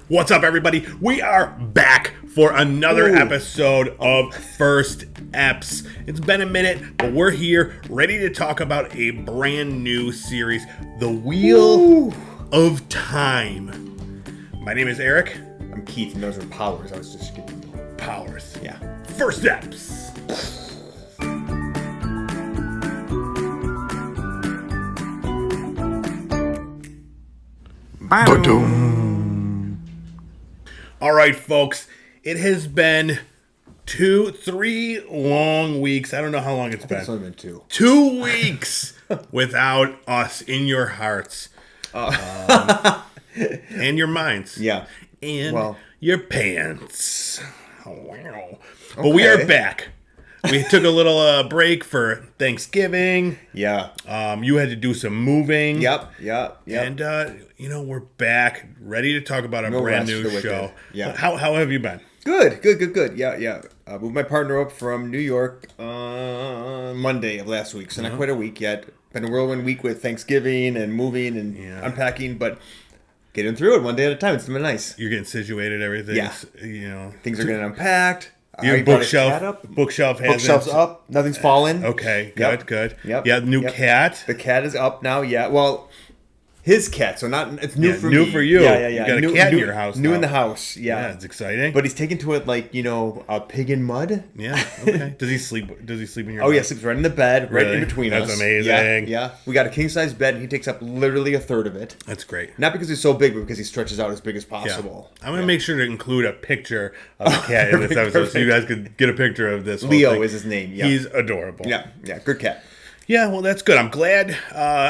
What's up, everybody? We are back for another episode of First Eps. It's been a minute, but we're here ready to talk about a brand new series, The Wheel of Time. My name is Eric. I'm Keith, and those are powers. I was just giving you Powers. Yeah. First Eps. All right, folks. It has been 3 long weeks. I don't know how long it's been. it's only been 2. 2 weeks without us in your hearts. And your minds. Yeah. And your pants. Oh, wow. But we are back. We took a little break for Thanksgiving. Yeah. You had to do some moving. Yep. And, we're back, ready to talk about a brand new show. Yeah. How have you been? Good. Yeah. Moved my partner up from New York on Monday of last week, so not quite a week yet. Been a whirlwind week with Thanksgiving and moving and unpacking, but getting through it one day at a time. It's been nice. You're getting situated, everything. Yeah. Things are getting unpacked. Your bookshelf's up. Nothing's fallen. Okay, good. Yep. Yeah, new cat. The cat is up now. Yeah. Well, his cat. So it's new for me. New for you. Yeah. You got a cat in your house. New in the house. Yeah. It's exciting. But he's taken to it like a pig in mud. Yeah. Okay. Does he sleep in your bed? Oh yeah, sleeps right in the bed, right in between us. That's amazing. Yeah. We got a king size bed, and he takes up literally a third of it. That's great. Not because he's so big, but because he stretches out as big as possible. Yeah. I'm gonna make sure to include a picture of the cat in this episode, so you guys could get a picture of this. Leo is his name. Yeah. He's adorable. Yeah. Good cat. Yeah, well, that's good. I'm glad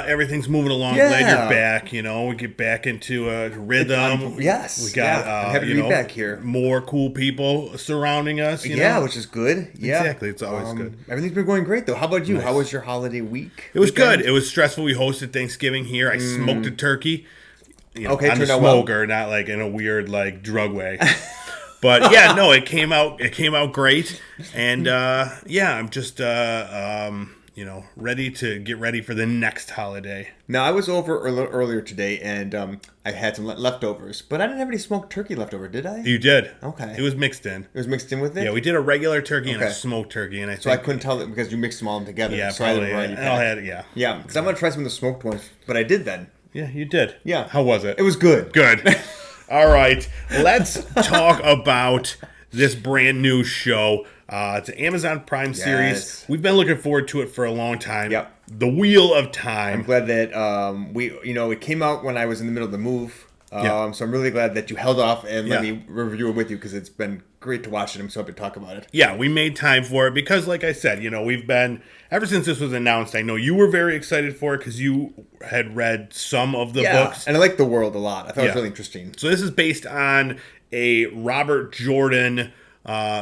everything's moving along. Yeah. Glad you're back. We get back into a rhythm. Yes. We got, I'm happy to be back here. More cool people surrounding us. Which is good. Yeah. Exactly. It's always good. Everything's been going great, though. How about you? Nice. How was your holiday week? It was good. It was stressful. We hosted Thanksgiving here. I smoked a turkey. Okay, I'm a smoker, not like in a weird drug way. But it came out great. And I'm just ready to get ready for the next holiday. Now, I was over a little earlier today, and I had some leftovers, but I didn't have any smoked turkey left over, did I? You did. Okay. It was mixed in. It was mixed in with it? Yeah, we did a regular turkey and a smoked turkey, and I couldn't tell it because you mixed them all together. Yeah, so probably. Yeah, because I'm going to try some of the smoked ones, but I did then. Yeah, you did. Yeah. How was it? It was good. Good. All right, let's talk about this brand new show. It's an Amazon Prime series. We've been looking forward to it for a long time. Yep. The Wheel of Time. I'm glad that it came out when I was in the middle of the move. So I'm really glad that you held off and let me review it with you, because it's been great to watch it. I'm so happy to talk about it. Yeah, we made time for it because, like I said, we've been, ever since this was announced, I know you were very excited for it because you had read some of the books. And I liked the world a lot. I thought it was really interesting. So this is based on a Robert Jordan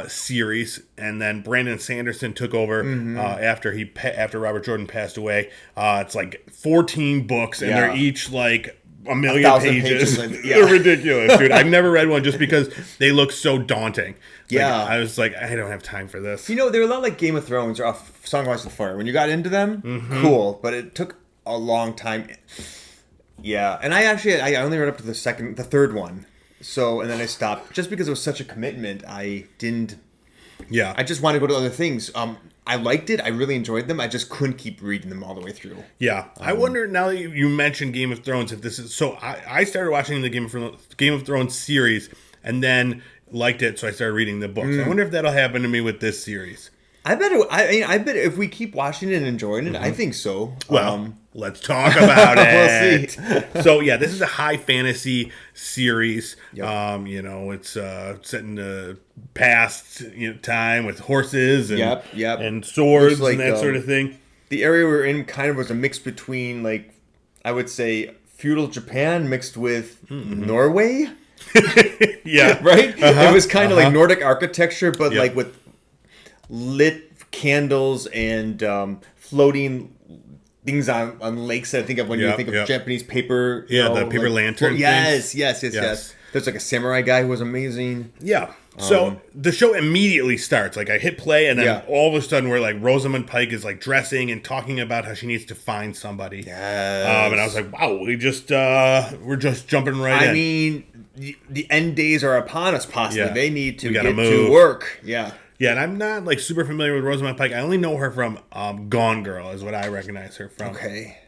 series, and then Brandon Sanderson took over after Robert Jordan passed away. It's 14 books, and they're each a million pages. They're ridiculous, dude. I've never read one just because they look so daunting. I was I don't have time for this. They were a lot like Game of Thrones or Song of Ice and Fire. When you got into them, cool, but it took a long time. Yeah, and I only read up to the third one. So, and then I stopped just because it was such a commitment. I didn't. Yeah. I just wanted to go to other things. I liked it. I really enjoyed them. I just couldn't keep reading them all the way through. Yeah. I wonder, now that you mentioned Game of Thrones, if this is... So, I started watching the Game of Thrones series and then liked it, so I started reading the books. I wonder if that'll happen to me with this series. I bet if we keep watching it and enjoying it, I think so. Well, let's talk about it. We'll see. So, this is a high fantasy series. Yep. It's set in the past time with horses and and swords and that sort of thing. The area we're in kind of was a mix between, I would say, feudal Japan mixed with Norway. Yeah. Right? It was kind of like Nordic architecture, but with lit candles and floating things on lakes that I think of when you think of Japanese paper. The paper lantern. Yes. There's like a samurai guy who was amazing. Yeah. So the show immediately starts. Like I hit play, and then all of a sudden we're like Rosamund Pike is like dressing and talking about how she needs to find somebody. Yes. And I was like, wow, we're just jumping right in. I mean, the end days are upon us. Possibly they need to get move. to work. Yeah. Yeah, and I'm not like super familiar with Rosamund Pike. I only know her from Gone Girl is what I recognize her from. Okay.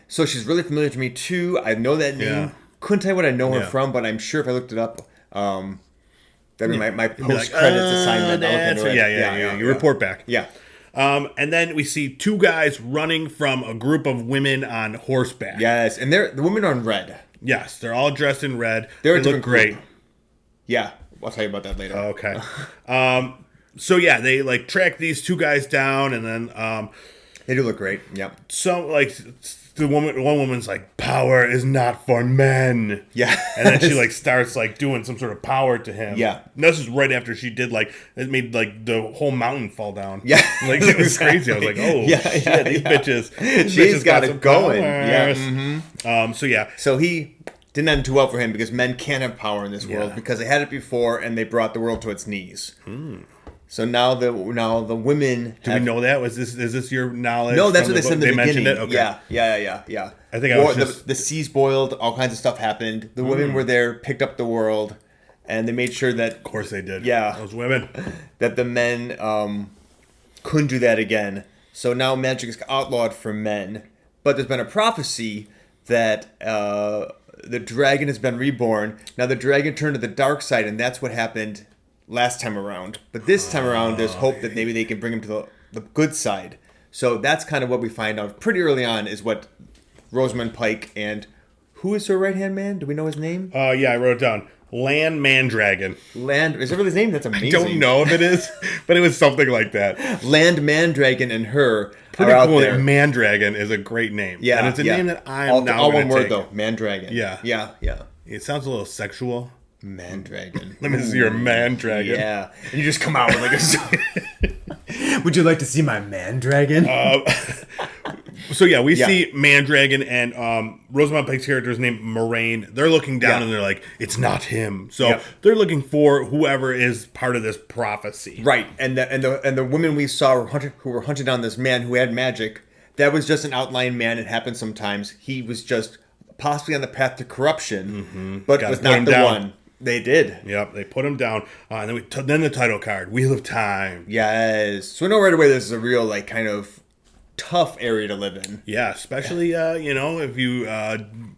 So she's really familiar to me too. I know that name. Yeah. Couldn't tell you what I know her from, but I'm sure if I looked it up, that'd be my post credits assignment. Yeah. You report back. Yeah. And then we see two guys running from a group of women on horseback. Yes, and the women are in red. Yes, they're all dressed in red. They look great. Yeah, I'll tell you about that later. Okay. So yeah, they like track these two guys down, and then they do look great. Yep. So like one woman's like, "Power is not for men." Yeah. And then she like starts like doing some sort of power to him. Yeah. And this is right after she did like it made like the whole mountain fall down. Yeah. Like it was crazy. I was like, "Oh shit, these bitches." She's got it going. Powers. Yeah. So yeah. So he didn't end too well for him because men can't have power in this world because they had it before and they brought the world to its knees. So now the women. Do we know that? Is this your knowledge? No, that's what they said in the beginning. Mentioned it? Okay. Yeah. I think the seas boiled, all kinds of stuff happened. The women were there, picked up the world, and they made sure that. Of course they did. Yeah, those women. That the men couldn't do that again. So now magic is outlawed for men, but there's been a prophecy that the dragon has been reborn. Now the dragon turned to the dark side, and that's what happened last time around. But this time around, there's hope that maybe they can bring him to the good side. So that's kind of what we find out pretty early on is what Rosamund Pike and who is her right-hand man? Do we know his name? Yeah, I wrote it down. Land Mandragon. Is that really his name? That's amazing. I don't know if it is, but it was something like that. Land Mandragon and her pretty are cool. out there. Mandragon is a great name. Yeah, and it's a name that I'm now all going one to word though. Mandragon. Yeah. It sounds a little sexual. Mandragon. Let me see your Mandragon. Yeah, and you just come out with like a. Would you like to see my Mandragon? So yeah, we see Mandragon and Rosamund Pike's character is named Moraine. They're looking down and they're like, it's not him. So they're looking for whoever is part of this prophecy. Right, and the women we saw who were hunting down this man who had magic. That was just an outlying man. It happens sometimes. He was just possibly on the path to corruption, but was not the one. They did. Yep, they put him down. And then the title card, Wheel of Time. Yes. So we know right away this is a real, like, kind of tough area to live in. Yeah, especially, if you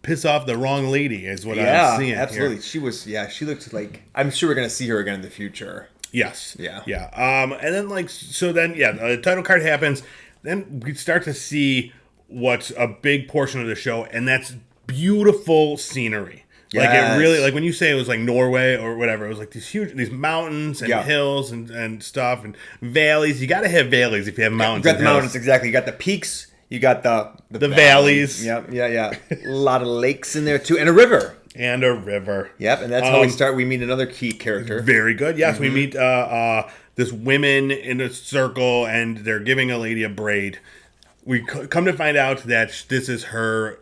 piss off the wrong lady is what I'm seeing absolutely. Here. She looked like, I'm sure we're going to see her again in the future. Yes. Yeah. And then, the title card happens. Then we start to see what's a big portion of the show, and that's beautiful scenery. Yes. Like it really, like when you say it was like Norway or whatever, it was like these mountains and hills and stuff and valleys. You got to have valleys if you have mountains. You got the mountains, exactly. You got the peaks. You got the valleys. Yep. Yeah. A lot of lakes in there too, and a river. Yep, and that's how we start. We meet another key character. Very good. Yes, we meet this women in a circle, and they're giving a lady a braid. We come to find out that this is her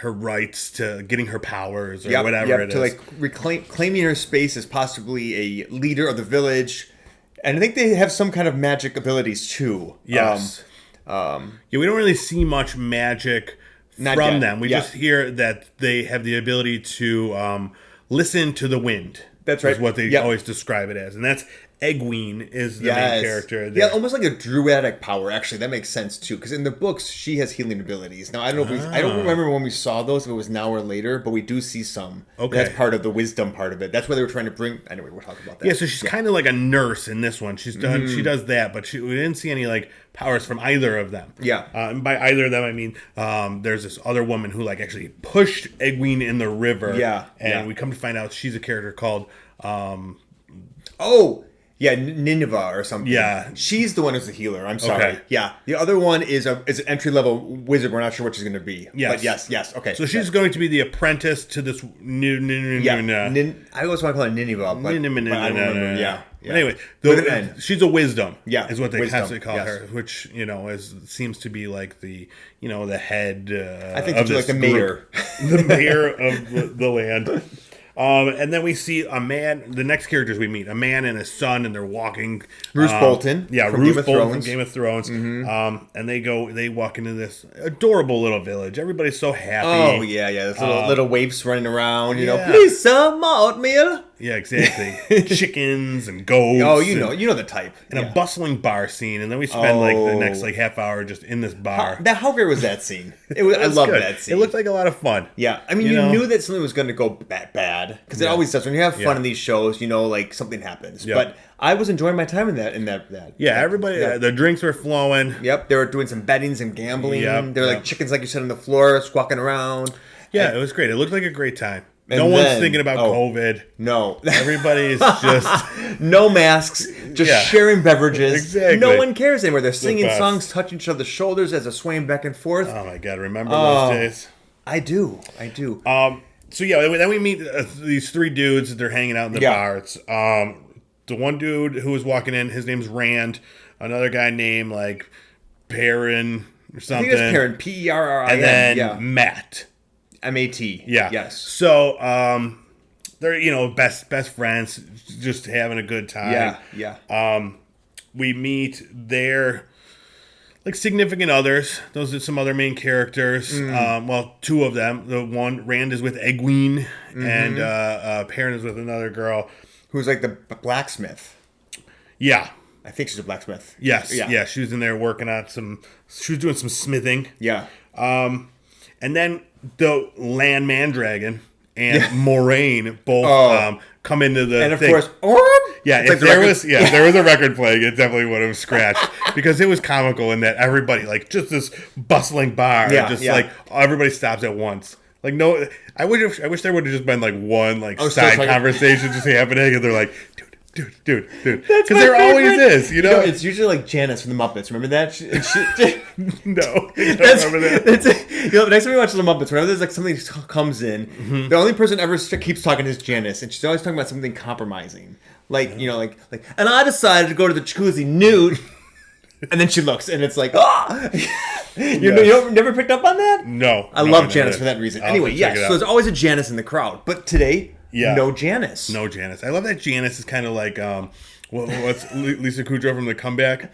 rights to getting her powers or whatever it is. To like claiming her space as possibly a leader of the village. And I think they have some kind of magic abilities too. Yes. We don't really see much magic from them. We just hear that they have the ability to listen to the wind. That's right. Is what they always describe it as. And that's Egwene is the main character. Yeah, almost like a druidic power. Actually, that makes sense too. Because in the books, she has healing abilities. Now, I don't know if I don't remember when we saw those. If it was now or later, but we do see some. Okay, that's part of the wisdom part of it. That's why they were trying to bring. Anyway, we'll talk about that. Yeah, so she's kind of like a nurse in this one. She's done. She does that, but we didn't see any like powers from either of them. Yeah, and by either of them, I mean there's this other woman who like actually pushed Egwene in the river. Yeah, and we come to find out she's a character called. Yeah, Nineveh or something. Yeah. She's the one who's the healer. I'm sorry. Okay. Yeah. The other one is an entry-level wizard. We're not sure what she's going to be. Yes. But yes. Okay. So she's going to be the apprentice to this new. I always want to call it Nineveh, but I don't remember. Yeah. Anyway, she's a wisdom. Yeah, is what they wisdom, constantly call yes. her, which seems to be like the the head. I think of it's like the mayor, the mayor of the land. And then we see a man. The next characters we meet, a man and his son, and they're walking. Bruce Bolton. Yeah, from Bruce Game of Bolton Thrones. from Game of Thrones. And they walk into this adorable little village. Everybody's so happy. Oh yeah. There's little waifs running around. You know, yeah. please some oatmeal. Yeah, exactly. Chickens and goats. Oh, you know the type. And a bustling bar scene, and then we spend the next half hour just in this bar. How great was that scene? I love that scene. It looked like a lot of fun. Yeah, I mean, you knew that something was going to go bad because it always does. When you have fun in these shows, something happens. Yeah. But I was enjoying my time in that. Yeah, everybody. The drinks were flowing. Yep, they were doing some betting, some gambling. Yep, they were like chickens, like you said, on the floor, squawking around. Yeah, it was great. It looked like a great time. And no one's thinking about COVID. No. Everybody's just... no masks, just sharing beverages. Exactly. No one cares anymore. They're singing songs, touching each other's shoulders as they're swaying back and forth. Oh, my God. Remember those days? I do. So, yeah, then we meet these three dudes. They're hanging out in the bar. It's the one dude who was walking in, his name's Rand. Another guy named, Perrin or something. I think it's Perrin, Perrin. And then Matt. M-A-T. Yeah. Yes. So, they're, best friends, just having a good time. Yeah. We meet their, significant others. Those are some other main characters. Two of them. The one, Rand is with Egwene, and Perrin is with another girl. Who's like the blacksmith. Yeah. I think she's a blacksmith. Yes. Yeah. She was in there working on she was doing some smithing. Yeah. And then the Land Mandragon and Moraine both come into the and of thing. course, if there was a record playing, it definitely would have scratched because it was comical in that everybody just this bustling bar, everybody stops at once. I wish there would have just been one side conversation just happening, and they're like, dude, because there always is, it's usually Janice from the Muppets. Remember that? No, I don't remember that. Next time we watch the Muppets, whenever there's something comes in, the only person ever keeps talking is Janice, and she's always talking about something compromising, and I decided to go to the jacuzzi nude, and then she looks, and it's like, you never picked up on that? No, I love Janice for that reason. Anyway, so there's always a Janice in the crowd, but today. Yeah. No Janice. I love that Janice is kind of like what's Lisa Kudrow from The Comeback?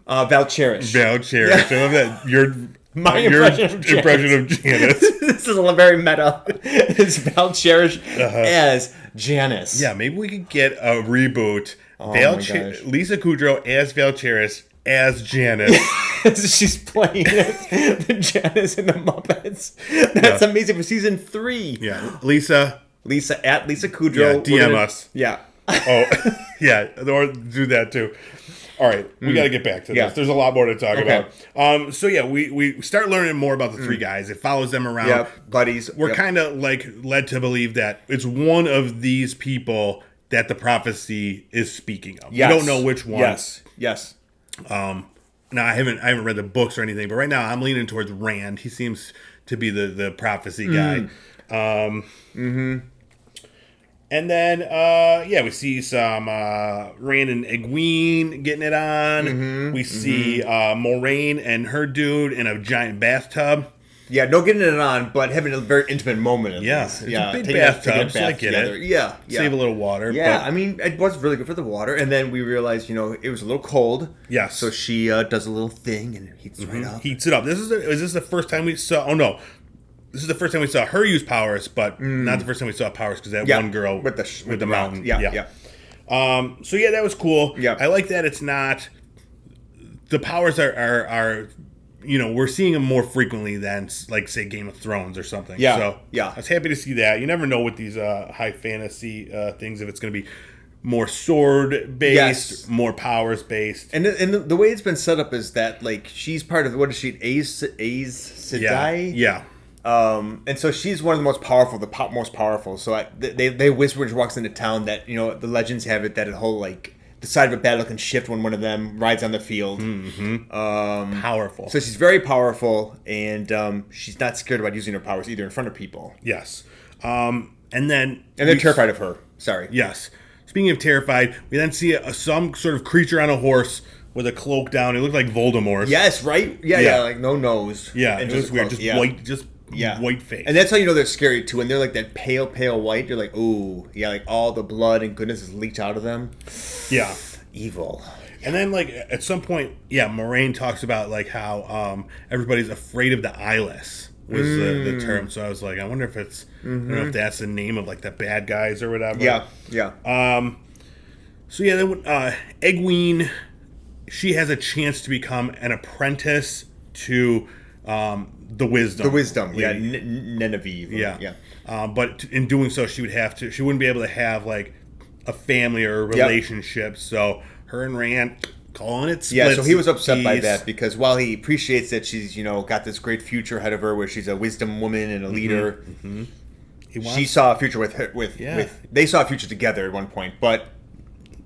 Val Cherish. Yeah. I love that my impression of Janice. This is a very meta. It's Val Cherish as Janice. Yeah, maybe we could get a reboot. Lisa Kudrow as Val Cherish as Janice. She's playing the Janice in the Muppets. That's amazing for season 3. Yeah, Lisa at Lisa Kudrow. Yeah, DM us. Yeah. Oh, yeah, or do that too. All right, we got to get back to this. There's a lot more to talk about. So yeah, we start learning more about the three guys. It follows them around. Yep, buddies. We're kind of led to believe that it's one of these people that the prophecy is speaking of. Yes. We don't know which one. Yes. Now I haven't read the books or anything, but right now I'm leaning towards Rand. He seems to be the prophecy guy. And then, we see some Rand and Egwene getting it on. We see Moraine and her dude in a giant bathtub. Yeah, no getting it on, but having a very intimate moment. It's a big bathtub, so I get it. Yeah. Save a little water. Yeah, I mean, it was really good for the water. And then we realized, it was a little cold. Yes. So she does a little thing and it heats right up. Heats it up. Is this the first time we saw... Oh, no. This is the first time we saw her use powers, but not the first time we saw powers because that one girl with the mountain. Yeah. So that was cool. Yeah. I like that it's not... The powers are we're seeing them more frequently than, say, Game of Thrones or something. Yeah. So, yeah. I was happy to see that. You never know with these high fantasy things if it's going to be more sword-based, more powers-based. And the way it's been set up is that, she's part of, what is she, Aes Sedai? Yeah. And so she's one of the most powerful, most powerful. So they whisper when she walks into town that, the legends have it that a whole, the side of a battle can shift when one of them rides on the field. Powerful. So she's very powerful, and she's not scared about using her powers either in front of people. Yes. And they're terrified of her. Sorry. Yes. Speaking of terrified, we then see some sort of creature on a horse with a cloak down. It looked like Voldemort. Yes, right? Yeah, like no nose. Yeah, and it was weird. Just white face. And that's how you know they're scary, too. When they're like that pale white, you're like, ooh. Yeah, like all the blood and goodness is leaked out of them. Yeah. Evil. And then, like, at some point, Moraine talks about, like, how everybody's afraid of the eyeless was the term. So I was like, I wonder if it's, I don't know if that's the name of, like, the bad guys or whatever. Yeah. So, then Egwene, she has a chance to become an apprentice to the Wisdom. The Wisdom, Genevieve. Yeah. But in doing so, she wouldn't be able to have, like, a family or a relationship. So her and Rand calling it splits. Yeah, so he was upset by that because while he appreciates that she's, got this great future ahead of her where she's a wisdom woman and a leader, she saw a future with her, they saw a future together at one point, but...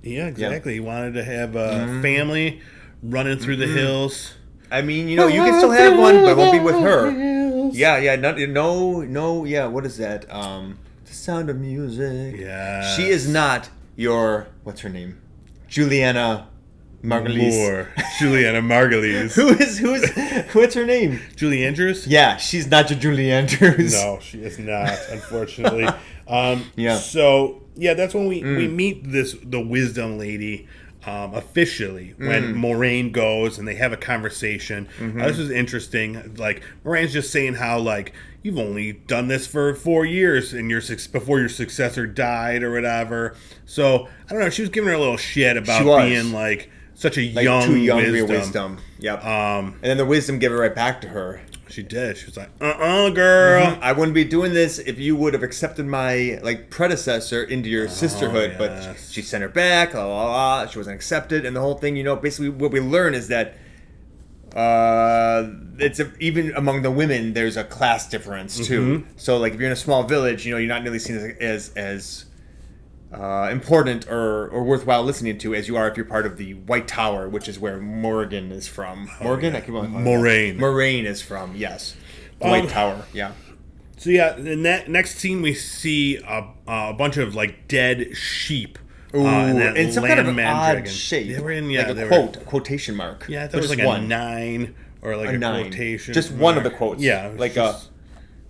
Yeah, exactly. He wanted to have a family running through the hills. I mean, you can still have one, but it won't be with her. Yeah, what is that? The Sound of Music. Yeah. She is not your, what's her name? Juliana Margulies. Juliana Margulies. What's her name? Julie Andrews? Yeah, she's not your Julie Andrews. No, she is not, unfortunately. Yeah. So, that's when we meet the Wisdom Lady officially, when Moraine goes and they have a conversation. This is interesting. Like, Moraine's just saying how, like, you've only done this for 4 years and before your successor died or whatever. So, I don't know. She was giving her a little shit about being, like, such a too young to be a wisdom. Wisdom. Yep. And then the Wisdom gave it right back to her. She did. She was like, girl. I wouldn't be doing this if you would have accepted my predecessor into your sisterhood. Yes. But she sent her back. She wasn't accepted, and the whole thing. Basically, what we learn is that even among the women, there's a class difference too. So, like, if you're in a small village, you're not nearly seen as important or worthwhile listening to as you are if you're part of the White Tower, which is where Morgan is from. Morgan? I keep on calling Moraine. Moraine is from, yes. The White Tower, yeah. So, in that next scene, we see a bunch of, like, dead sheep. In some kind of odd dragon. shape. They were in, like a quotation mark. Yeah, I thought it was like a 9 or like a quotation. Just one of the quotes. Yeah. Like a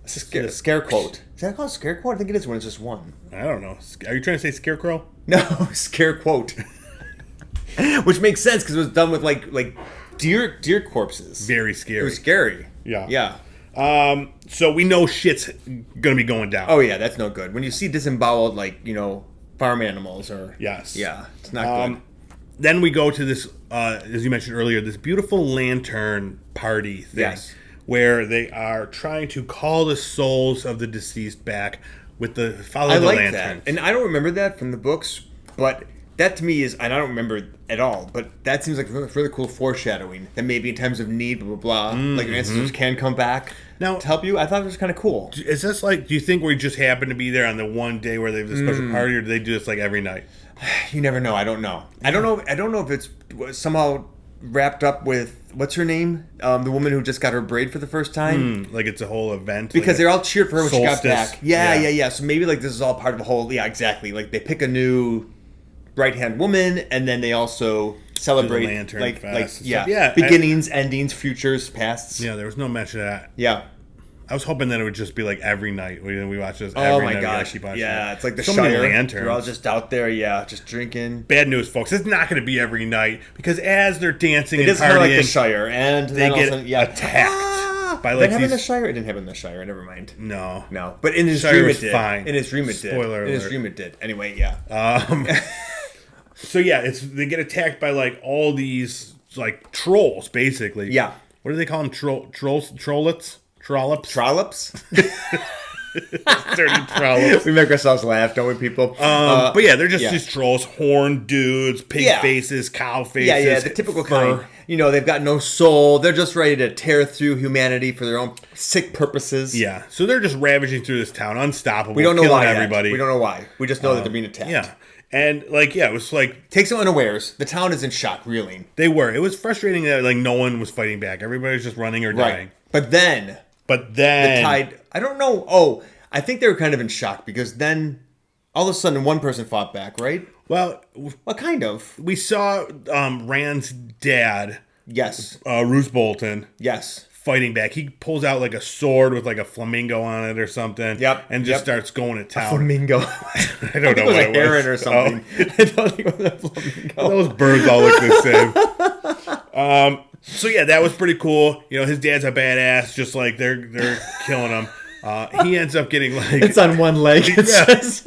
scare quote. Is that called scare quote? I think it is when it's just one. I don't know. Are you trying to say scarecrow? No, scare quote. Which makes sense because it was done with like deer corpses. Very scary. It was scary. Yeah. So we know shit's gonna be going down. Oh yeah, that's no good. When you see disemboweled farm animals or yes. Yeah, it's not good. Then we go to this, as you mentioned earlier, this beautiful lantern party thing. Yes. Where they are trying to call the souls of the deceased back with the follow the lantern. That. And I don't remember that from the books, but that to me is, and I don't remember at all, but that seems like really cool foreshadowing that maybe in times of need, blah, blah, blah, like your ancestors can come back to help you. I thought it was kind of cool. Is this like, do you think we just happen to be there on the one day where they have a special party, or do they do this like every night? You never know. I don't know. I don't know if it's somehow wrapped up with, what's her name? The woman who just got her braid for the first time. Like it's a whole event. Because they're all cheered for her when solstice. She got back. Yeah. So maybe like this is all part of a whole, exactly. Like they pick a new right-hand woman and then they also celebrate lantern fest. beginnings, endings, futures, pasts. Yeah, there was no mention of that. Yeah. I was hoping that it would just be like every night. We watch this every night. Oh my gosh. Yeah, it's like the so Shire. many lanterns. They're all just out there, just drinking. Bad news, folks. It's not going to be every night because as they're dancing and partying, it is kind of like the Shire, and they get attacked by like these. The Shire? It didn't happen in the Shire. Never mind. No. But in his Shire dream it did. Fine. In his dream it did. Spoiler alert. In his dream it did. Anyway, yeah. So they get attacked by like all these like trolls, basically. Yeah. What do they call them? Trollops? Trollops? Dirty trollops. We make ourselves laugh, don't we, people? But they're just these trolls, horned dudes, pig faces, cow faces. Yeah, the typical kind. They've got no soul. They're just ready to tear through humanity for their own sick purposes. Yeah, so they're just ravaging through this town, unstoppable. We don't know why everybody. We don't know why. We just know that they're being attacked. Yeah. And like, yeah, it was like Takes them unawares. The town is in shock, reeling. they were. It was frustrating that like no one was fighting back. Everybody was just running or dying. But then But then the tide. I don't know. Oh, I think they were kind of in shock because then all of a sudden one person fought back, right? well, Well, kind of. we saw Rand's dad, Yes. Roose Bolton, Yes. fighting back. He pulls out like a sword with like a flamingo on it or something. Yep, And just yep. starts going to town. Flamingo. I don't I think know it was what a heron or something. Oh. I don't think it was a flamingo. Those birds all look the same. So yeah, that was pretty cool. You know, his dad's a badass. Just like they're killing him. He ends up getting like It's on one leg. It Yeah. says.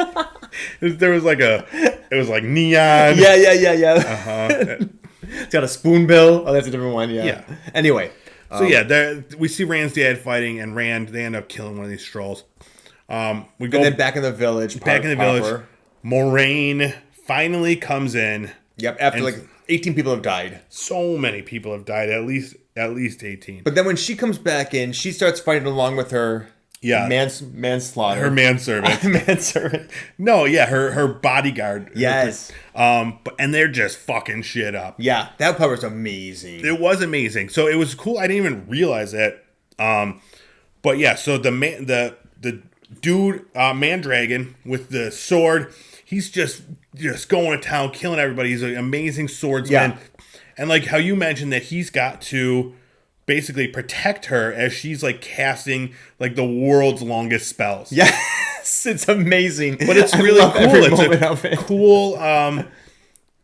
there was like it was like neon. Yeah. It's got a spoonbill. Oh, that's a different one. Yeah. Anyway. So yeah, we see Rand's dad fighting, and they end up killing one of these trolls. We go And then back in the village. back in the village. Moraine finally comes in. Yep. After like 18 people have died. So many people have died. At least 18. But then when she comes back in, she starts fighting along with her. Yeah. Manslaughter. Her manservant. Manservant. No, yeah, her bodyguard. Yes. And they're just fucking shit up. Yeah, that part was amazing. It was amazing. So it was cool. I didn't even realize it. But yeah, so the dude, Mandragon with the sword, he's just going to town, killing everybody. He's an amazing swordsman. Yeah. And like how you mentioned that he's got to basically protect her as she's like casting like the world's longest spells. Yes, it's amazing. But it's really love cool. every It's moment a of it. cool.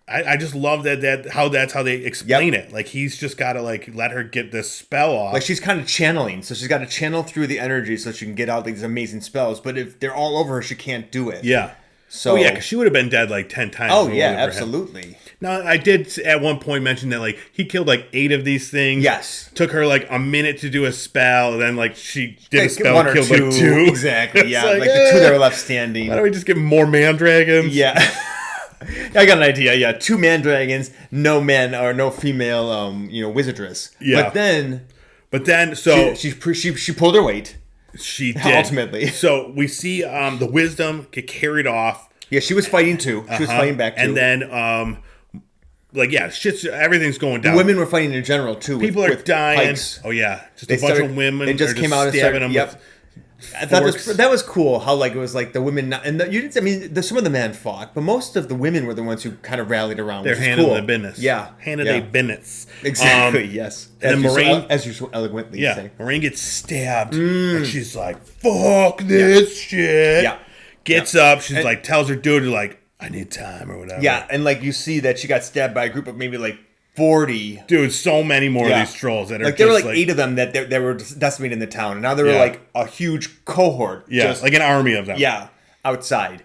I just love that's how they explain it. Like he's just got to like let her get this spell off. Like she's kind of channeling, so she's got to channel through the energy so she can get out these amazing spells. But if they're all over her, she can't do it. Yeah. So yeah, because she would have been dead like 10 times. Oh if it yeah, wasn't for him. absolutely. Now I did at one point mention that like he killed like 8 of these things. Yes. Took her like a minute to do a spell, and then like she did a Like, spell, one or killed two. like 2. Exactly. Yeah, It's like the 2 that were left standing. Why don't we just get more mandragons? Yeah. I got an idea. Yeah, 2 mandragons, no man or no female, wizardress. Yeah. But then so she pulled her weight. she did Ultimately. So we see the wisdom get carried off. Yeah, she was fighting too. She was fighting back too. And then everything's going down. Women were fighting in general too. People are with dying. pikes. Oh yeah, just a bunch of women. They just are came out and stabbing started. them. Yep. With I thought forks. that was cool. How like it was like the women not, and you didn't. I mean, some of the men fought, but most of the women were the ones who kind of rallied around. They're which is handling cool. their business. Yeah, handling yeah. their business. Exactly. Yes. And then Moraine, as you so eloquently say. Moraine gets stabbed, and she's like, "Fuck this shit." Yeah. Gets up. She's like, tells her dude, like, "I need time" or whatever. Yeah, and like you see that she got stabbed by a group of maybe like 40. Dude, so many more Yeah. of these trolls that are Like there were just, like 8 of them that they were decimating the town, and now there were Yeah. like a huge cohort. Yeah, just, like an army of them. yeah, outside,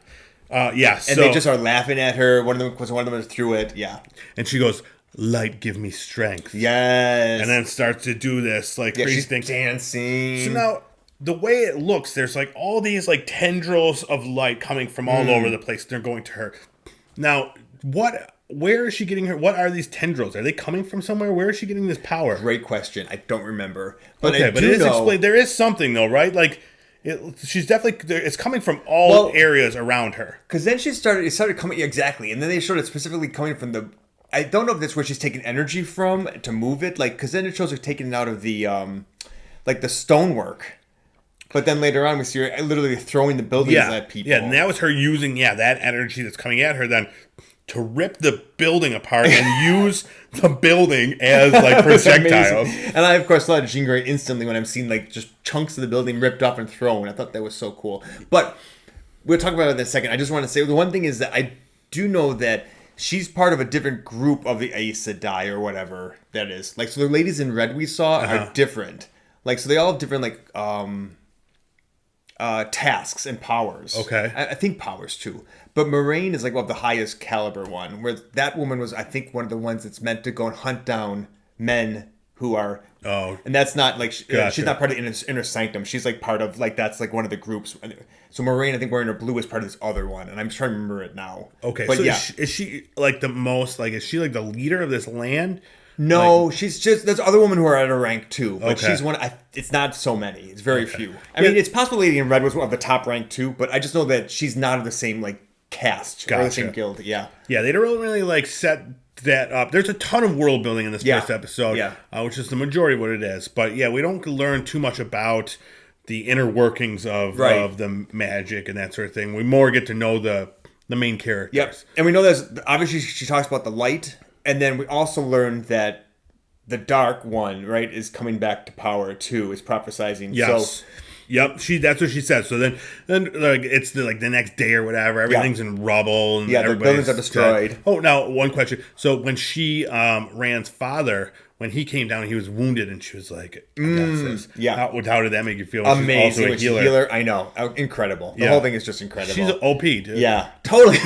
yeah. and they just are laughing at her. One of them threw it. Yeah. and she goes, "Light, give me strength." Yes. And then starts to do this like yeah, crazy she's thing. dancing. So now, the way it looks, there's like all these like tendrils of light coming from all over the place. They're going to her. Now, where is she getting her? What are these tendrils? Are they coming from somewhere? Where is she getting this power? Great question. I don't remember. But Okay, I but do it is know, explained. There is something though, right? Like, she's definitely. It's coming from all areas around her. because then it started coming exactly, and then they showed it specifically coming from the. I don't know if that's where she's taking energy from to move it, like because then it shows her taking it out of the, like the stonework. But then later on, we see her literally throwing the buildings at people. Yeah, and that was her using that energy that's coming at her then to rip the building apart and use the building as like projectiles. And I of course thought of Jean Grey instantly when I'm seeing like just chunks of the building ripped off and thrown. I thought that was so cool. But we'll talk about it in a second. I just want to say the one thing is that I do know that she's part of a different group of the Aes Sedai or whatever that is. Like so the ladies in red we saw are different. Like so they all have different like tasks and powers. Okay. I think powers too. But Moraine is like the highest caliber one, where that woman was, I think, one of the ones that's meant to go and hunt down men who are. Oh. And that's not like Gotcha. she's not part of the inner sanctum. She's like part of like that's like one of the groups. So Moraine, I think, wearing her blue is part of this other one, and I'm trying to remember it now. Okay, but so yeah. is she like the most like? Is she like the leader of this land? No, she's just there's other women who are at a rank too, but Okay. she's one. It's not so many. It's very few. I mean, it's possible Lady in Red was one of the top rank too, but I just know that she's not of the same like caste or Gotcha. the same guild. Yeah. Yeah, they don't really like set that up. There's a ton of world building in this first episode, which is the majority of what it is. But yeah, we don't learn too much about the inner workings of the magic and that sort of thing. We more get to know the main characters. Yep. And we know there's obviously she talks about the light, and then we also learned that the Dark One, right, is coming back to power too, is prophesizing. Yes. So, yep, that's what she said. So then like it's the next day or whatever. Everything's in rubble and the buildings are destroyed. Dead. Oh, now one question. So when she Rand's father, when he came down, he was wounded, and she was like, "I got this." Yeah. How did that make you feel? Amazing. She's also a healer. I know. Incredible. The whole thing is just incredible. She's an OP, dude. Yeah. Totally.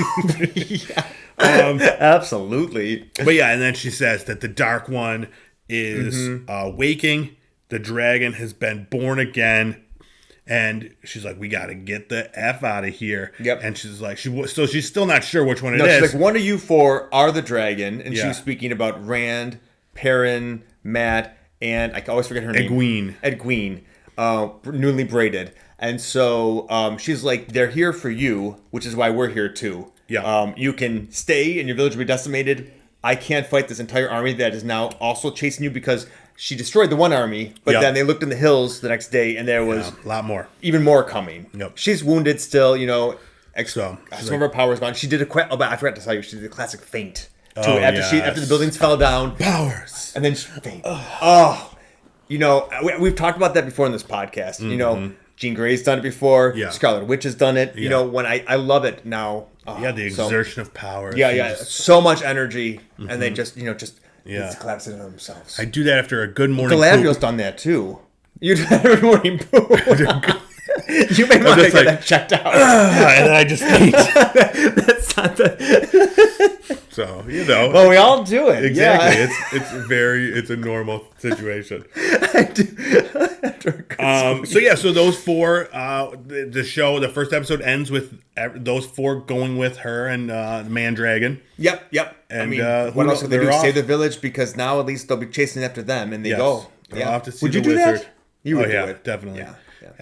Absolutely. But yeah, and then she says that the Dark One is waking. The dragon has been born again. And she's like, we got to get the F out of here. Yep. And she's like, so she's still not sure which one it is. She's like, one of you four are the dragon. And she was speaking about Rand, Perrin, Matt, and I always forget her name. Edwene. Newly braided. And so she's like, they're here for you, which is why we're here too. Yeah. You can stay and your village will be decimated. I can't fight this entire army that is now also chasing you because she destroyed the one army, but then they looked in the hills the next day and there was a lot more. Even more coming. Yep. She's wounded still, some of her power's gone. She did but I forgot to tell you, she did the classic faint. Too, after the buildings fell down. Powers. And then she faint. We've talked about that before in this podcast. Jean Grey's done it before. Yeah. Scarlet Witch has done it. When I love it now. The exertion of power. So much energy, and they just collapse into themselves. I do that after a good morning. Galadriel's done that too. You do that every morning poop. You may want to get that checked out. And then I just faint. That's not the. So Well, we all do it. Exactly. Yeah. It's a normal situation. I do. So those four, the first episode ends with those four going with her and the Man-Dragon. Yep. And what else would they do? Save the village, because now at least they'll be chasing after them, and they go. They'll have to see would you the do wizard. that? You would do it. Definitely. Yeah.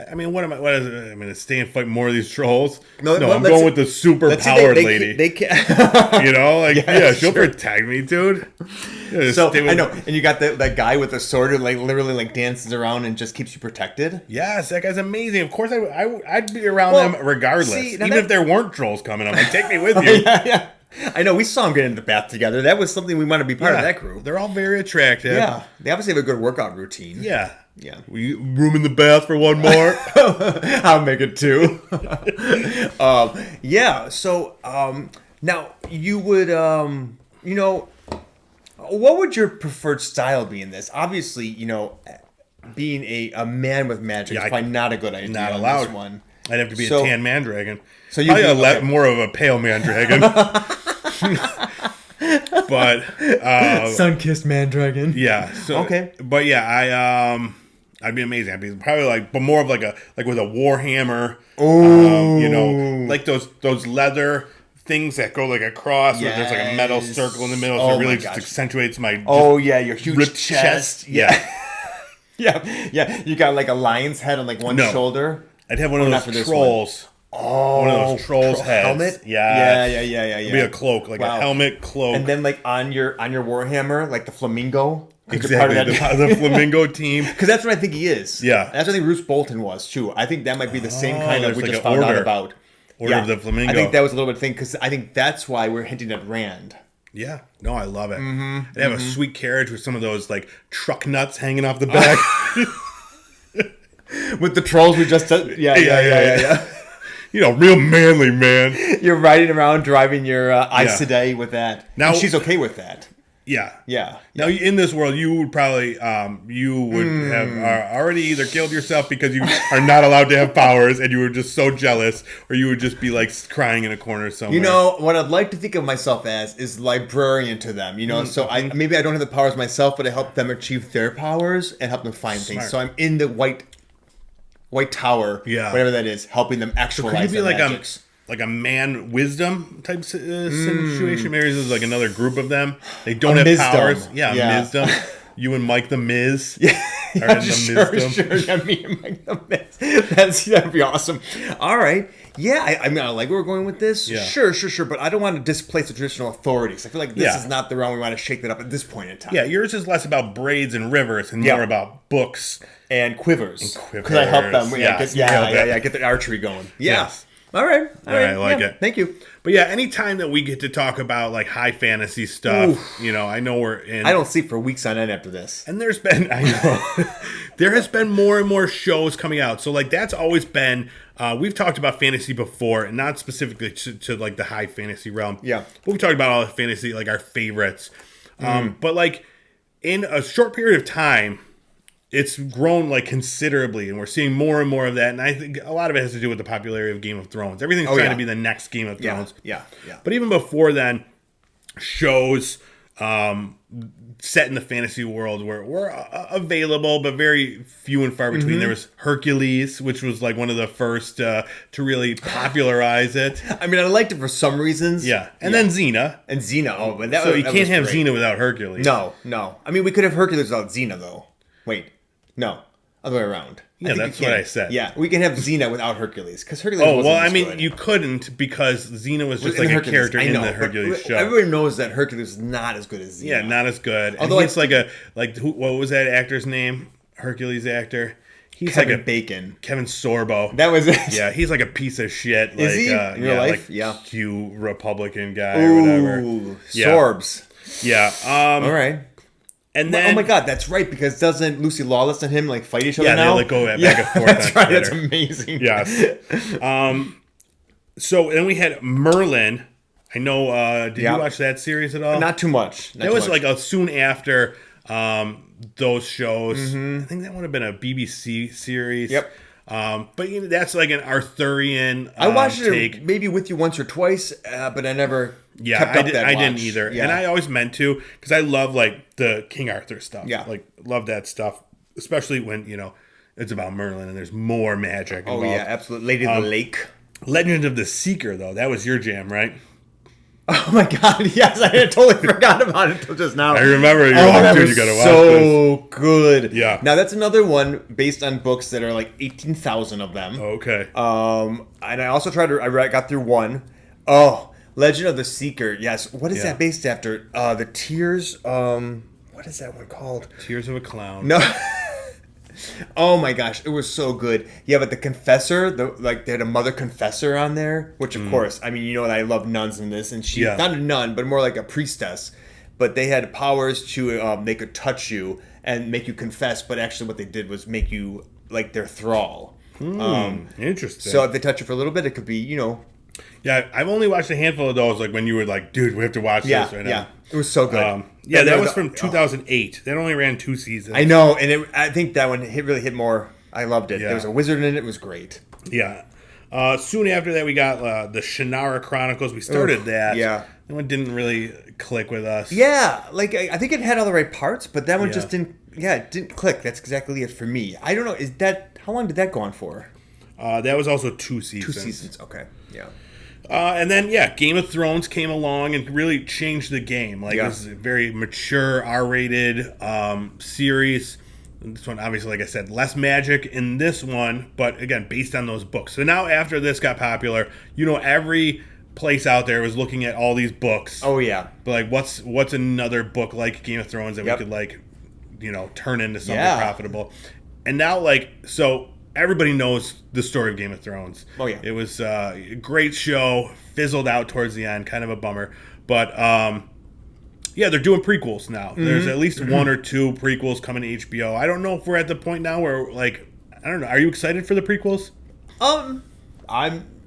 I mean, what is it? I'm going to stay and fight more of these trolls? No, I'm going with the super powered lady. They can't. She'll protect me, dude. So I know, and you got that guy with the sword who literally dances around and just keeps you protected. Yes, that guy's amazing. Of course, I'd be around them regardless, even if there weren't trolls coming. I'm like, take me with you. Yeah. I know, we saw them get into the bath together. That was something we want to be part of that group. They're all very attractive. Yeah, they obviously have a good workout routine. Yeah. We room in the bath for one more. I'll make it two. So now you would what would your preferred style be in this? Obviously, being a man with magic is probably not a good idea. Not allowed. This one. I'd have to be a tan Man-Dragon. So you'd more of a pale Man-Dragon. But sun-kissed Man-Dragon. Yeah. So, okay. But yeah, I'd be amazing. I'd be probably but more of like with a war hammer. Oh. Like those leather things that go across. Yes. There's a metal circle in the middle, so it really just accentuates my. Your huge chest. Yeah. Yeah. You got a lion's head on one shoulder. I'd have one of those trolls. Oh, one of those trolls' heads. Helmet? Yeah. It'd be a cloak, a helmet, cloak. And then on your warhammer, the flamingo. Exactly, the flamingo team. Because that's what I think he is. Yeah. That's what I think Roose Bolton was, too. I think that might be the same kind of we just found out about. Order of the Flamingo. I think that was a little bit of thing, because I think that's why we're hinting at Rand. Yeah. No, I love it. Mm-hmm. They have a sweet carriage with some of those, truck nuts hanging off the back. With the trolls we just... Yeah. Real manly, man. You're riding around driving your Aes Sedai with that. Now, and she's okay with that. Yeah. Now, in this world, you would probably have already either killed yourself because you are not allowed to have powers, and you were just so jealous, or you would just be crying in a corner somewhere. What I'd like to think of myself as is librarian to them. So maybe I don't have the powers myself, but I help them achieve their powers and help them find things. So I'm in the White Tower, whatever that is, helping them actualize their magics. Like a man wisdom type situation. Maybe this is another group of them. They don't have powers. Yeah, Mizdom. You and Mike the Miz. are in the sure, Mizdom. yeah, me and Mike the Miz. That'd be awesome. All right. Yeah, I mean, I like where we're going with this. Yeah. Sure. But I don't want to displace the traditional authorities. I feel like this Yeah. is not the realm we want to shake that up at this point in time. Yeah, yours is less about braids and rivers and more about books. And quivers. Because I help them. Yes, Get the archery going. Yeah. Yes. All right. I like it. Thank you. But yeah, anytime that we get to talk about like high fantasy stuff, I know we're in. I don't sleep for weeks on end after this. And there's been, I know, there has been more and more shows coming out. So like that's always been, we've talked about fantasy before, and not specifically to like the high fantasy realm. Yeah. But we talked about all the fantasy, like our favorites. But like in a short period of time, it's grown like considerably, and we're seeing more and more of that. And I think a lot of it has to do with the popularity of Game of Thrones. Everything's trying to be the next Game of Thrones. Yeah. But even before then, shows set in the fantasy world were available, but very few and far between. There was Hercules, which was like one of the first to really popularize it. I mean, I liked it for some reasons. Yeah, and then Xena. And Xena. Oh, but that So was, you that can't was have great. Xena without Hercules. No. I mean, we could have Hercules without Xena, though. Wait. No. Other way around. Yeah, that's what I said. Yeah, we can have Xena without Hercules because Hercules. Oh, wasn't well, I as mean, good. you couldn't because Xena was just In like a Hercules, character I in know, the but Hercules show. Everybody knows that Hercules is not as good as Xena. Yeah, not as good. Although and he's what was that actor's name? Hercules actor. He's Kevin like a Bacon. Kevin Sorbo. That was it. Yeah, he's like a piece of shit. Is like, he? In real life? Like Yeah. Q Republican guy or whatever. Yeah. Sorbs. Yeah. All right. And then, oh my God, that's right. Because doesn't Lucy Lawless and him like fight each other yeah, now? they like go back and forth. That's on right. Twitter. That's amazing. Yes. So then we had Merlin. I know. Did you watch that series at all? Not too much. That was like soon after those shows. I think that would have been a BBC series. Yep. But that's like an Arthurian. I watched take. it maybe with you once or twice, but I never. Yeah, kept up that I watch. didn't either, Yeah. and I always meant to because I love like the King Arthur stuff. Yeah. Like love that stuff, especially when it's about Merlin and there's more magic involved. Oh yeah, absolutely. Lady of the Lake. Legend of the Seeker, though, that was your jam, right? Oh my God! Yes, I had totally forgot about it until just now. I remember you were that like, dude, was you gotta watch so good. Yeah. Now that's another one based on books that are like 18,000 of them. Okay. And I also got through one. Oh, Legend of the Seeker. Yes. What is that based after? The Tears. What is that one called? Tears of a Clown. No. Oh my gosh, it was so good. Yeah, but the Confessor, they had a Mother Confessor on there, which of course, I mean, you know that I love nuns in this, and she's not a nun, but more like a priestess. But they had powers to, they could touch you and make you confess, but actually what they did was make you like their thrall. Interesting. So if they touch you for a little bit, it could be, yeah, I've only watched a handful of those, like when you were like, dude, we have to watch this right now. Yeah, it was so good. Yeah, that was from 2008. That only ran 2 seasons. I know, and I think that one really hit more. I loved it. Yeah. There was a wizard in it. It was great. Yeah. Soon after that, we got the Shannara Chronicles. We started that. Yeah. That one didn't really click with us. Yeah, like I think it had all the right parts, but that one Yeah. just didn't. Yeah, it didn't click. That's exactly it for me. I don't know. How long did that go on for? That was also 2 seasons. 2 seasons. Okay. Yeah. And then, Game of Thrones came along and really changed the game. Like, this is a very mature, R-rated series. This one, obviously, like I said, less magic in this one, but again, based on those books. So now, after this got popular, every place out there was looking at all these books. Oh yeah. But like, what's another book like Game of Thrones that we could like, turn into something profitable? And now, so everybody knows the story of Game of Thrones. Oh yeah. It was a great show, fizzled out towards the end, kind of a bummer. But they're doing prequels now. Mm-hmm. There's at least 1 or 2 prequels coming to HBO. I don't know if we're at the point now where I don't know. Are you excited for the prequels? I'm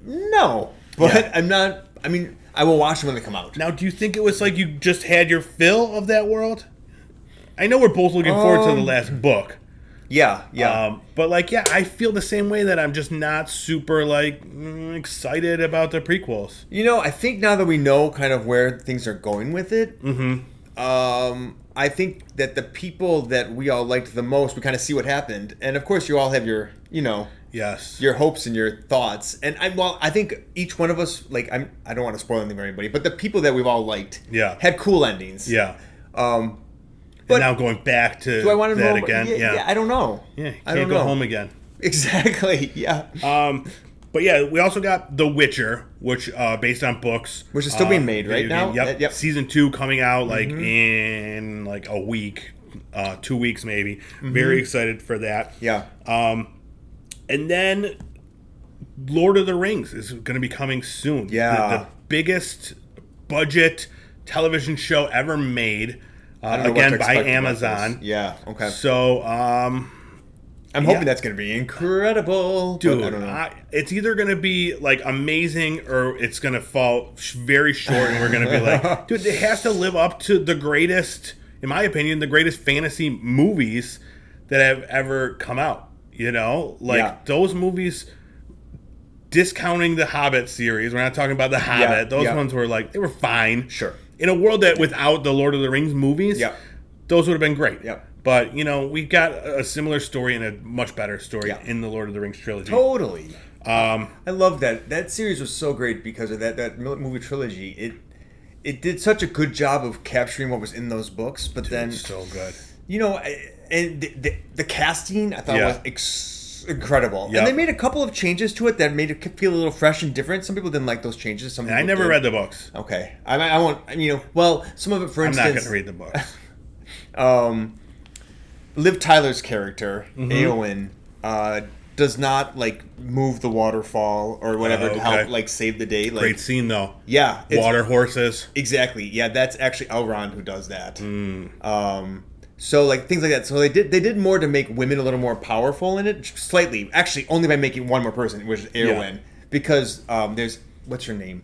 not. I mean, I will watch them when they come out. Now, do you think it was like you just had your fill of that world? I know we're both looking forward to the last book. Yeah. But I feel the same way that I'm just not super excited about the prequels. I think now that we know kind of where things are going with it, I think that the people that we all liked the most, we kind of see what happened, and of course you all have your, yes, your hopes and your thoughts, and I think each one of us, I don't want to spoil anything for anybody, but the people that we've all liked, had cool endings, But and now going back to do I want to that know again. Yeah, I don't know. Yeah, you I can't don't go know. home again. Exactly. Yeah. But yeah, we also got The Witcher, which based on books, Which is still being made right video now? game. Yep. Yep. Season 2 coming out in like a week, 2 weeks maybe. Very excited for that. Yeah. And then Lord of the Rings is going to be coming soon. Yeah. The biggest budget television show ever made. I don't know what Again to by expect about Amazon. this. Yeah. Okay. So I'm hoping that's going to be incredible. dude, I don't know. it's either going to be like amazing or it's going to fall very short, and we're going to be like, dude, it has to live up to the greatest, in my opinion, the greatest fantasy movies that have ever come out. You know, like those movies. Discounting the Hobbit series, we're not talking about the Hobbit. Those ones were like, they were fine. Sure. In a world that without the Lord of the Rings movies, those would have been great. Yep. But, you know, we got a similar story and a much better story in the Lord of the Rings trilogy. Totally. I love that. That series was so great because of that movie trilogy. It did such a good job of capturing what was in those books, but then so good. You know, and the casting I thought was incredible. Yep. And they made a couple of changes to it that made it feel a little fresh and different. Some people didn't like those changes. Some people I never did. read the books. Okay. I won't, you know, well, some of it, for instance. I'm not going to read the books. Liv Tyler's character, Eowyn, does not, like, move the waterfall or whatever to help, like, save the day. Like, great scene, though. Yeah. Water horses. Exactly. Yeah, that's actually Elrond who does that. So, like, things like that. So they did more to make women a little more powerful in it, slightly. Actually, only by making one more person, which is Eowyn. Because there's, what's her name?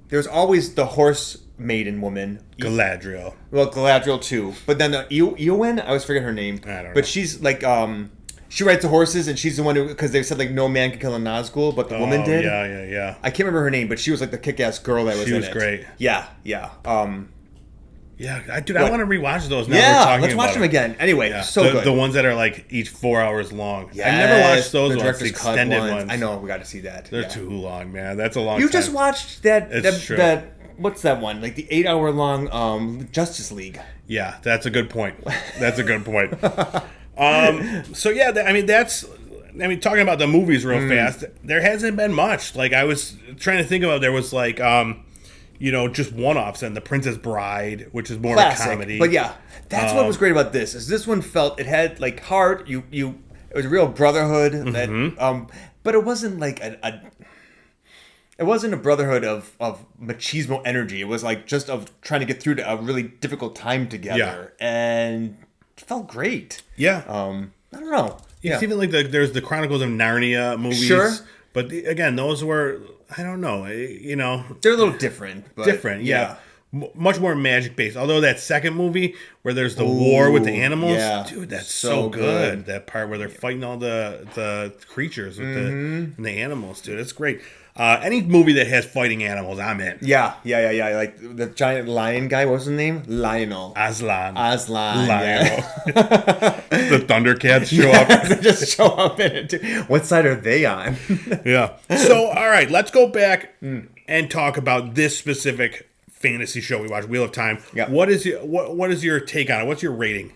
There's always the horse maiden woman. Galadriel. Well, Galadriel too. But then Eowyn, I always forget her name. I don't know. But she's like, she rides the horses, and she's the one who, because they said like no man could kill a Nazgul, but the woman did. Yeah. I can't remember her name, but she was like the kick-ass girl that was in it. She was great. Yeah. Yeah, I want to rewatch those now. Yeah, we're talking let's watch about them it. again. Anyway, so the, good. The ones that are like each 4 hours long. Yes, I never watched those the ones, director's the cut extended ones. I know, we got to see that. They're too long, man. That's a long You time. just watched that, true. that, what's that one? Like the 8-hour long Justice League. Yeah, that's a good point. That's a good point. So yeah, talking about the movies real fast, there hasn't been much. Like I was trying to think about, there was like, just one-offs, and The Princess Bride, which is more Classic. of a comedy. But yeah, that's what was great about this. Is this one felt, it had like heart. It was a real brotherhood. That, but it wasn't like it wasn't a brotherhood of machismo energy. It was like just of trying to get through to a really difficult time together, and it felt great. Yeah. I don't know. It's even like there's the Chronicles of Narnia movies. Sure. But again, those were, I don't know, they're a little different. But different, yeah. Much more magic based. Although that second movie where there's the war with the animals, dude, that's so good. That part where they're fighting all the creatures with and the animals, dude, it's great. Any movie that has fighting animals, I'm in. Yeah. Like the giant lion guy, what was his name? Lionel. Aslan. Lionel. Yeah. The Thundercats show up. They just show up in it too. What side are they on? Yeah. So, all right, let's go back and talk about this specific fantasy show we watched, Wheel of Time. Yeah. What is your take on it? What's your rating?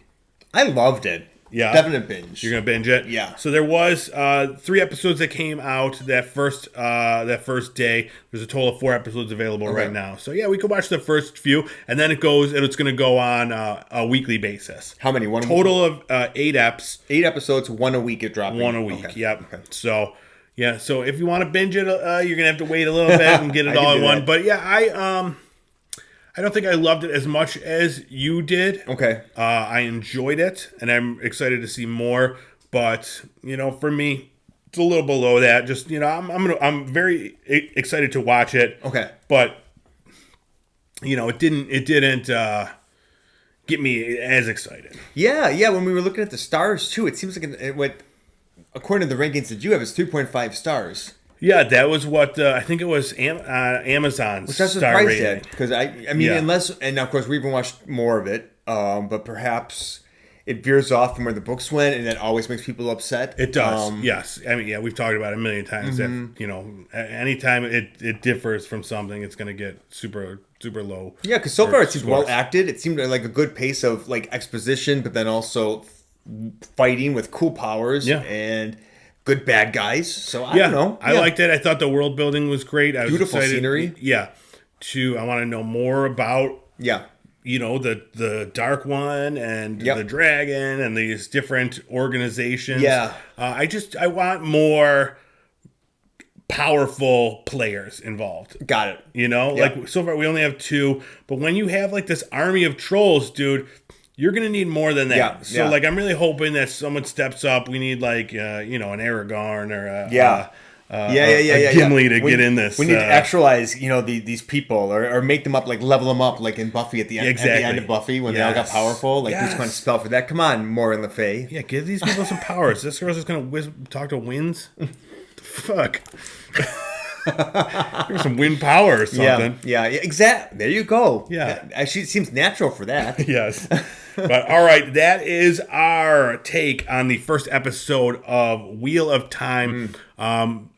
I loved it. Yeah. Definite binge. You're gonna binge it? Yeah. So there was 3 episodes that came out that first day. There's a total of 4 episodes available right now. So yeah, we could watch the first few, and then it's gonna go on a weekly basis. How many? One total of 8 eps. 8 episodes, 1 a week. It dropping. 1 a week. Okay. Yep. Okay. So yeah. So if you want to binge it, you're gonna have to wait a little bit and get it all in one. That. But yeah, I don't think I loved it as much as you did. Okay. I enjoyed it, and I'm excited to see more. But for me, it's a little below that. Just I'm very excited to watch it. Okay. But it didn't get me as excited. Yeah. When we were looking at the stars too, it seems like it went, according to the rankings that you have, it's 3.5 stars. Yeah, that was what I think it was Amazon's Which I was star surprised rating. at, because I mean, unless, and of course we even watched more of it, but perhaps it veers off from where the books went, and that always makes people upset. It does, yes. I mean, yeah, we've talked about it a million times. That, anytime it differs from something, it's going to get super low. Yeah, because so far it seems well acted. It seemed like a good pace of like exposition, but then also fighting with cool powers and good bad guys. So I don't know. I liked it. I thought the world building was great. I was beautiful excited. Scenery. Yeah. I want to know more about the Dark One and the Dragon and these different organizations. Yeah. I want more powerful players involved. Got it. Like so far we only have 2, but when you have like this army of trolls, dude, you're gonna need more than that. Yeah. So like I'm really hoping that someone steps up. We need like an Aragorn or a Gimli to get in this. We need to actualize, these people or make them up, like level them up, like in Buffy at the end of Buffy when they all got powerful. Like who's going to spell for that? Come on, Moira Le Fay. Yeah, give these people some powers. This girl's just gonna talk to winds. Fuck. There's some wind power or something. Yeah, exactly. There you go. Yeah, actually, it seems natural for that. Yes. But all right, that is our take on the first episode of Wheel of Time.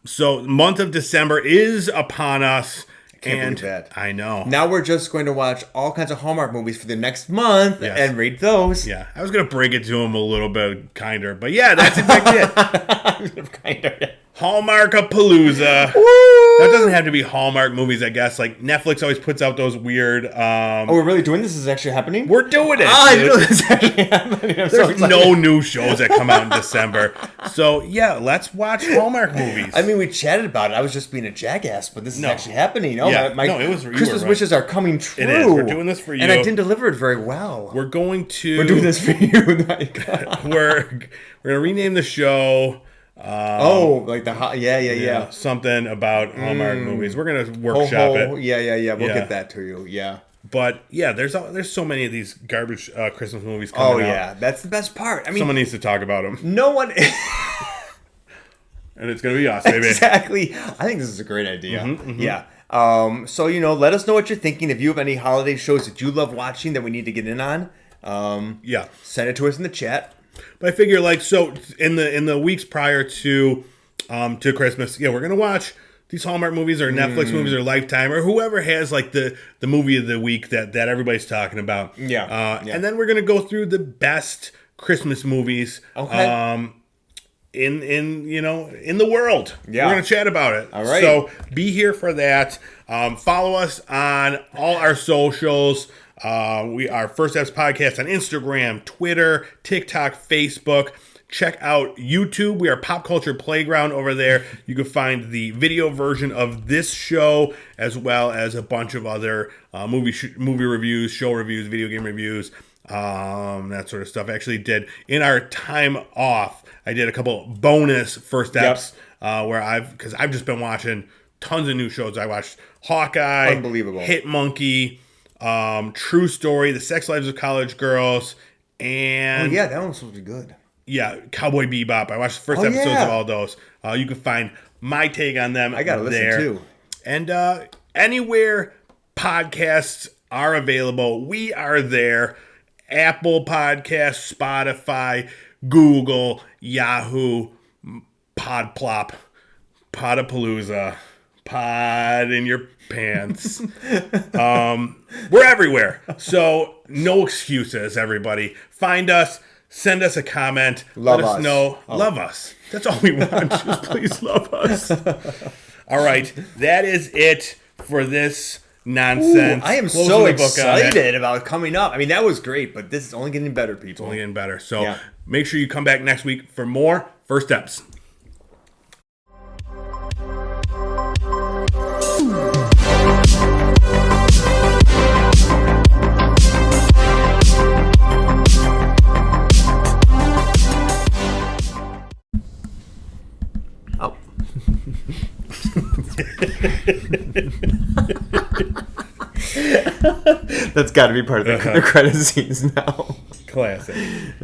So, month of December is upon us. Can't believe that. I know. Now we're just going to watch all kinds of Hallmark movies for the next month and rate those. Yeah, I was going to break it to him a little bit kinder, but yeah, that's exactly it. Kinder. Hallmark-a-palooza. That doesn't have to be Hallmark movies, I guess. Like, Netflix always puts out those weird... we're really doing this? This is actually happening? We're doing it. I didn't know this is actually happening. There's no new shows that come out in December. So, yeah, let's watch Hallmark movies. I mean, we chatted about it. I was just being a jackass, but this is actually happening. Oh, yeah. my Christmas wishes are coming true. It is. We're doing this for you. And I didn't deliver it very well. We're going to... We're doing this for you. We're going to rename the show... like the yeah. Something about Hallmark movies. We're gonna workshop it. Yeah. We'll get that to you. Yeah. But yeah, there's so many of these garbage Christmas movies coming out. Oh yeah, that's the best part. I mean, someone needs to talk about them. No one. And it's gonna be us, baby. Exactly. I think this is a great idea. Yeah. So let us know what you're thinking. If you have any holiday shows that you love watching that we need to get in on, send it to us in the chat. But I figure, like, so in the weeks prior to Christmas, we're gonna watch these Hallmark movies or Netflix movies or Lifetime or whoever has like the movie of the week that everybody's talking about. And then we're gonna go through the best Christmas movies. Okay. In the world. Yeah. We're gonna chat about it. All right. So be here for that. Follow us on all our socials. We are First Steps Podcast on Instagram, Twitter, TikTok, Facebook. Check out YouTube. We are Pop Culture Playground over there. You can find the video version of this show as well as a bunch of other movie reviews, show reviews, video game reviews, that sort of stuff. I actually did, in our time off, I did a couple bonus First Steps because I've just been watching tons of new shows. I watched Hawkeye, unbelievable, Hit Monkey, True Story, The Sex Lives of College Girls, and that one's supposed to be good. Yeah, Cowboy Bebop. I watched the first episodes of all those. You can find my take on them. I gotta listen too. And anywhere podcasts are available, we are there. Apple Podcasts, Spotify, Google, Yahoo, Podplop, Podapalooza, Pod in your pants. We're everywhere. So no excuses, everybody. Find us. Send us a comment. Let us know. Love us. That's all we want. Just please love us. All right. That is it for this nonsense. I am so excited about coming up. I mean, that was great, but this is only getting better, people. It's only getting better. So make sure you come back next week for more First Steps. That's got to be part of the credit scenes now. Classic.